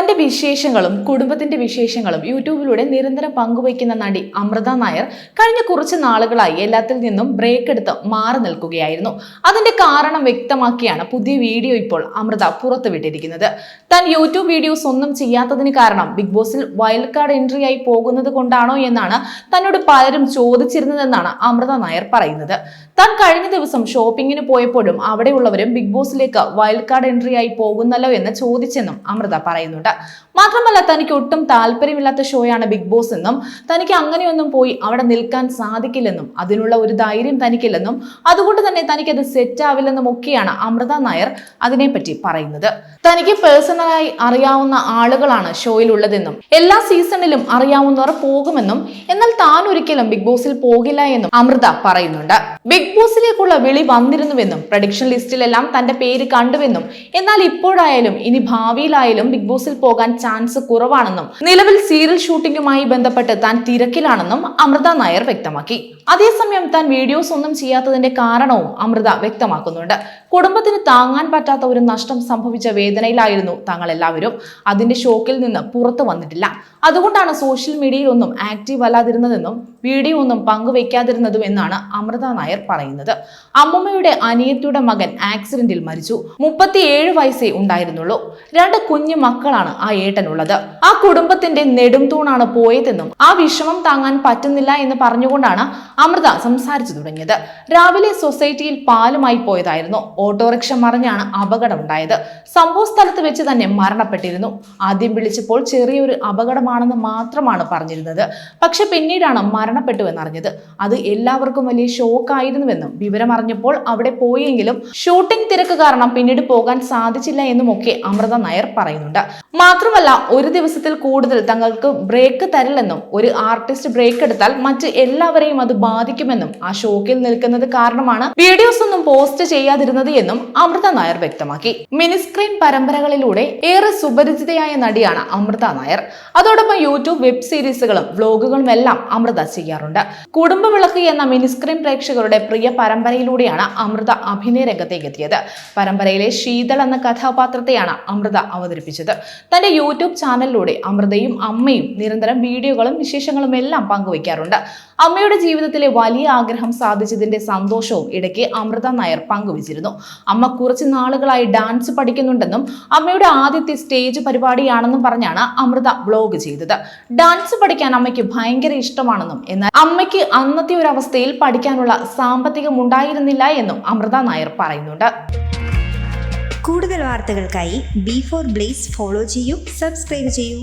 തന്റെ വിശേഷങ്ങളും കുടുംബത്തിന്റെ വിശേഷങ്ങളും യൂട്യൂബിലൂടെ നിരന്തരം പങ്കുവയ്ക്കുന്ന നടി അമൃത നായർ കഴിഞ്ഞ കുറച്ച് നാളുകളായി എല്ലാത്തിൽ നിന്നും ബ്രേക്ക് എടുത്ത് മാറി നിൽക്കുകയായിരുന്നു. അതിന്റെ കാരണം വ്യക്തമാക്കിയാണ് പുതിയ വീഡിയോ ഇപ്പോൾ അമൃത പുറത്തുവിട്ടിരിക്കുന്നത്. താൻ യൂട്യൂബ് വീഡിയോസ് ഒന്നും ചെയ്യാത്തതിന് കാരണം ബിഗ് ബോസിൽ വൈൽഡ് കാർഡ് എൻട്രി ആയി പോകുന്നത് കൊണ്ടാണോ എന്നാണ് തന്നോട് പലരും ചോദിച്ചിരുന്നതെന്നാണ് അമൃത നായർ പറയുന്നത്. താൻ കഴിഞ്ഞ ദിവസം ഷോപ്പിങ്ങിന് പോയപ്പോഴും അവിടെയുള്ളവരും ബിഗ് ബോസിലേക്ക് വൈൽഡ് കാർഡ് എൻട്രി ആയി പോകുന്നല്ലോ എന്ന് ചോദിച്ചെന്നും അമൃത പറയുന്നുണ്ട്. മാത്രമല്ല, തനിക്ക് ഒട്ടും താല്പര്യമില്ലാത്ത ഷോയാണ് ബിഗ് ബോസ് എന്നും തനിക്ക് അങ്ങനെയൊന്നും പോയി അവിടെ നിൽക്കാൻ സാധിക്കില്ലെന്നും അതിനുള്ള ഒരു ധൈര്യം തനിക്കില്ലെന്നും അതുകൊണ്ട് തന്നെ തനിക്കത് സെറ്റ് ആവില്ലെന്നും ഒക്കെയാണ് അമൃത നായർ അതിനെപ്പറ്റി പറയുന്നത്. തനിക്ക് പേഴ്സണലായി അറിയാവുന്ന ആളുകളാണ് ഷോയിലുള്ളതെന്നും എല്ലാ സീസണിലും അറിയാവുന്നവർ പോകുമെന്നും എന്നാൽ താൻ ഒരിക്കലും ബിഗ് ബോസിൽ പോകില്ല എന്നും അമൃത പറയുന്നുണ്ട്. ബിഗ് ബോസിലേക്കുള്ള വിളി വന്നിരുന്നുവെന്നും പ്രഡിക്ഷൻ ലിസ്റ്റിലെല്ലാം തന്റെ പേര് കണ്ടുവെന്നും എന്നാൽ ഇപ്പോഴായാലും ഇനി ഭാവിയിലായാലും ബിഗ് ബോസിൽ പോകാൻ ചാൻസ് കുറവാണെന്നും നിലവിൽ സീരിയൽ ഷൂട്ടിംഗുമായി ബന്ധപ്പെട്ട് താൻ തിരക്കിലാണെന്നും അമൃത നായർ വ്യക്തമാക്കി. അതേസമയം താൻ വീഡിയോസ് ഒന്നും ചെയ്യാത്തതിന്റെ കാരണവും അമൃത വ്യക്തമാക്കുന്നുണ്ട്. കുടുംബത്തിന് താങ്ങാൻ പറ്റാത്ത ഒരു നഷ്ടം സംഭവിച്ച വേദനയിലായിരുന്നു തങ്ങൾ എല്ലാവരും. അതിന്റെ ഷോക്കിൽ നിന്ന് പുറത്തു വന്നിട്ടില്ല. അതുകൊണ്ടാണ് സോഷ്യൽ മീഡിയയിൽ ഒന്നും ആക്റ്റീവ് അല്ലാതിരുന്നതെന്നും വീഡിയോ ഒന്നും പങ്കുവെക്കാതിരുന്നതും എന്നാണ് അമൃത നായർ പറയുന്നത്. അമ്മുമ്മയുടെ അനിയത്തിയുടെ മകൻ ആക്സിഡന്റിൽ മരിച്ചു. 37 വയസ്സേ ഉണ്ടായിരുന്നുള്ളൂ. 2 കുഞ്ഞു മക്കളാണ് ആ ഏട്ടനുള്ളത്. ആ കുടുംബത്തിന്റെ നെടുംതൂണാണ് പോയതെന്നും ആ വിഷമം താങ്ങാൻ പറ്റുന്നില്ല എന്ന് പറഞ്ഞുകൊണ്ടാണ് അമൃത സംസാരിച്ചു തുടങ്ങിയത്. രാവിലെ സൊസൈറ്റിയിൽ പാലുമായി പോയതായിരുന്നു. ഓട്ടോറിക്ഷ മറിഞ്ഞാണ് അപകടം ഉണ്ടായത്. സംഭവ സ്ഥലത്ത് വെച്ച് തന്നെ മരണപ്പെട്ടിരുന്നു. ആദ്യം വിളിച്ചപ്പോൾ ചെറിയൊരു അപകടമാണെന്ന് മാത്രമാണ് പറഞ്ഞിരുന്നത്. പക്ഷെ പിന്നീടാണ് മരണപ്പെട്ടു എന്നറിഞ്ഞത്. അത് എല്ലാവർക്കും വലിയ ഷോക്കായിരുന്നുവെന്നും വിവരം അറിഞ്ഞപ്പോൾ അവിടെ പോയെങ്കിലും ഷൂട്ടിംഗ് തിരക്ക് കാരണം പിന്നീട് പോകാൻ സാധിച്ചില്ല എന്നുമൊക്കെ അമൃത നായർ പറയുന്നുണ്ട്. മാത്രമല്ല, ഒരു ദിവസത്തിൽ കൂടുതൽ തങ്ങൾക്ക് ബ്രേക്ക് തരില്ലെന്നും ഒരു ആർട്ടിസ്റ്റ് ബ്രേക്ക് എടുത്താൽ മറ്റ് എല്ലാവരെയും അത് ബാധിക്കുമെന്നും ആ ഷോക്കിൽ നിൽക്കുന്നത് കാരണമാണ് വീഡിയോസ് ഒന്നും പോസ്റ്റ് ചെയ്യാതിരുന്നത് എന്നും അമൃത നായർ വ്യക്തമാക്കി. മിനിസ്ക്രീൻ പരമ്പരകളിലൂടെ ഏറെ സുപരിചിതയായ നടിയാണ് അമൃത നായർ. അതോടൊപ്പം യൂട്യൂബ് വെബ് സീരീസുകളും വ്ലോഗുകളും എല്ലാം അമൃത ചെയ്യാറുണ്ട്. കുടുംബവിളക്ക് എന്ന മിനിസ്ക്രീൻ പ്രേക്ഷകരുടെ പ്രിയ പരമ്പരയിലൂടെയാണ് അമൃത അഭിനയ രംഗത്തേക്ക് എത്തിയത്. പരമ്പരയിലെ ശീതൾ എന്ന കഥാപാത്രത്തെയാണ് അമൃത അവതരിപ്പിച്ചത്. തന്റെ യൂട്യൂബ് ചാനലിലൂടെ അമൃതയും അമ്മയും നിരന്തരം വീഡിയോകളും വിശേഷങ്ങളും എല്ലാം പങ്കുവയ്ക്കാറുണ്ട്. അമ്മയുടെ ജീവിതത്തിലെ വലിയ ആഗ്രഹം സാധിച്ചതിന്റെ സന്തോഷവും ഇടയ്ക്ക് അമൃത നായർ പങ്കുവച്ചിരുന്നു. അമ്മ കുറച്ച് നാളുകളായി ഡാൻസ് പഠിക്കുന്നുണ്ടെന്നും അമ്മയുടെ ആദ്യത്തെ സ്റ്റേജ് പരിപാടിയാണെന്നും പറഞ്ഞാണ് അമൃത വ്ലോഗ് ചെയ്തത്. ഡാൻസ് പഠിക്കാൻ അമ്മയ്ക്ക് ഭയങ്കര ഇഷ്ടമാണെന്നും എന്നാൽ അമ്മയ്ക്ക് അന്നത്തെ ഒരു അവസ്ഥയിൽ പഠിക്കാനുള്ള സാമ്പത്തികം ഉണ്ടായിരുന്നില്ല എന്നും അമൃത നായർ പറയുന്നുണ്ട്. കൂടുതൽ വാർത്തകൾക്കായി B4 Blaze ഫോളോ ചെയ്യൂ, സബ്സ്ക്രൈബ് ചെയ്യൂ.